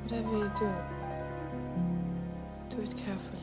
Whatever you do it carefully.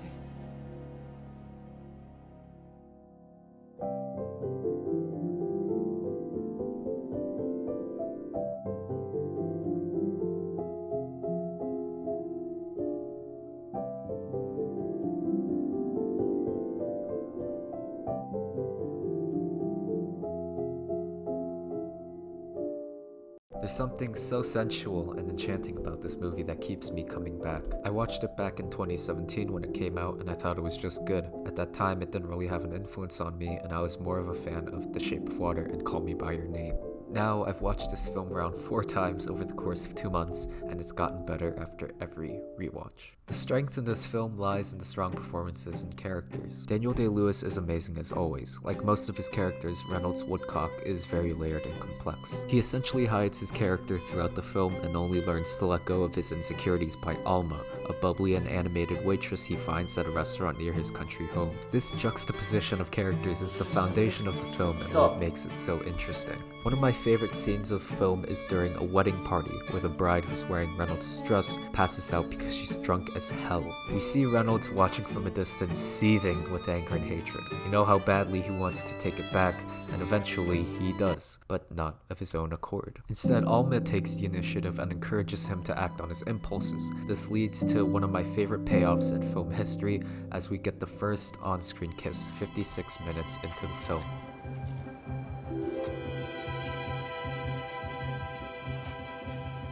There's something so sensual and enchanting about this movie that keeps me coming back. I watched it back in 2017 when it came out and I thought it was just good. At that time it didn't really have an influence on me and I was more of a fan of The Shape of Water and Call Me By Your Name. Now I've watched this film around 4 times over the course of 2 months and it's gotten better after every rewatch. The strength in this film lies in the strong performances and characters. Daniel Day-Lewis is amazing as always. Like most of his characters, Reynolds Woodcock is very layered and complex. He essentially hides his character throughout the film and only learns to let go of his insecurities by Alma, a bubbly and animated waitress he finds at a restaurant near his country home. This juxtaposition of characters is the foundation of the film and what makes it so interesting. One of my favorite scenes of the film is during a wedding party where the bride who's wearing Reynolds' dress passes out because she's drunk as hell. We see Reynolds watching from a distance, seething with anger and hatred. You know how badly he wants to take it back, and eventually he does, but not of his own accord. Instead, Alma takes the initiative and encourages him to act on his impulses. This leads to one of my favorite payoffs in film history as we get the first on-screen kiss 56 minutes into the film.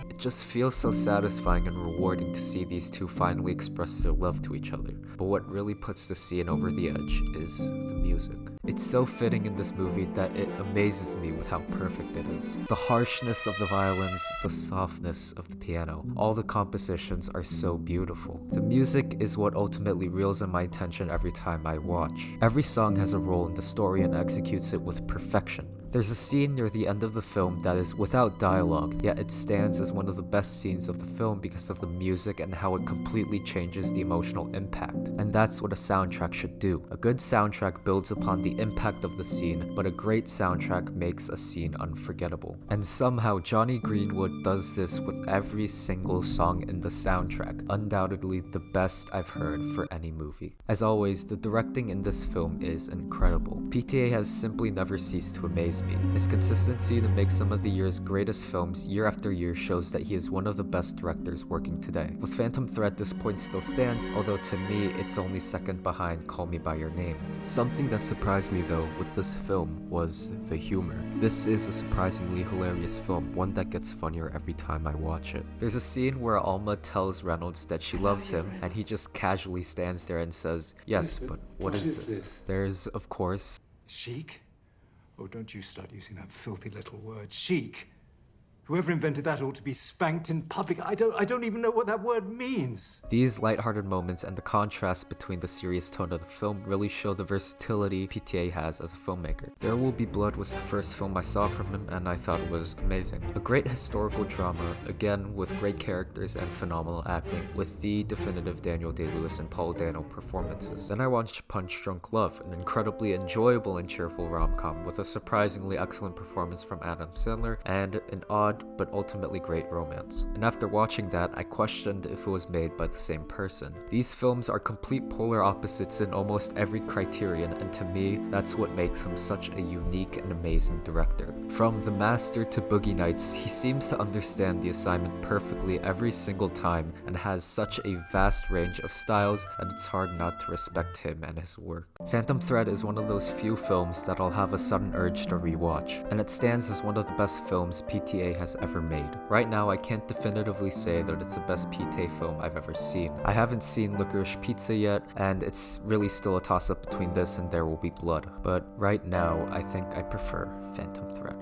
It just feels so satisfying and rewarding to see these two finally express their love to each other. But what really puts the scene over the edge is the music. It's so fitting in this movie that it amazes me with how perfect it is. The harshness of the violins, the softness of the piano, all the compositions are so beautiful. The music is what ultimately reels in my attention every time I watch. Every song has a role in the story and executes it with perfection. There's a scene near the end of the film that is without dialogue, yet it stands as one of the best scenes of the film because of the music and how it completely changes the emotional impact. And that's what a soundtrack should do. A good soundtrack builds upon the impact of the scene, but a great soundtrack makes a scene unforgettable. And somehow Johnny Greenwood does this with every single song in the soundtrack. Undoubtedly the best I've heard for any movie. As always, the directing in this film is incredible. PTA has simply never ceased to amaze me. His consistency to make some of the year's greatest films year after year shows that he is one of the best directors working today. With Phantom Thread, this point still stands, although to me it's only second behind Call Me By Your Name. Something that surprised me though with this film was the humor. This is a surprisingly hilarious film, one that gets funnier every time I watch it. There's a scene where Alma tells Reynolds that she loves him and he just casually stands there and says, "Yes, but what is this?" There's, of course, chic? Oh, don't you start using that filthy little word, chic. Whoever invented that ought to be spanked in public. I don't even know what that word means. These lighthearted moments and the contrast between the serious tone of the film really show the versatility PTA has as a filmmaker. There Will Be Blood was the first film I saw from him and I thought it was amazing. A great historical drama, again with great characters and phenomenal acting, with the definitive Daniel Day-Lewis and Paul Dano performances. Then I watched Punch Drunk Love, an incredibly enjoyable and cheerful rom-com with a surprisingly excellent performance from Adam Sandler and an odd but ultimately great romance. And after watching that, I questioned if it was made by the same person. These films are complete polar opposites in almost every criterion, and to me, that's what makes him such a unique and amazing director. From The Master to Boogie Nights, he seems to understand the assignment perfectly every single time and has such a vast range of styles, and it's hard not to respect him and his work. Phantom Thread is one of those few films that I'll have a sudden urge to rewatch, and it stands as one of the best films PTA has ever made. Right now, I can't definitively say that it's the best PTA film I've ever seen. I haven't seen Licorice Pizza yet, and it's really still a toss-up between this and There Will Be Blood, but right now, I think I prefer Phantom Thread.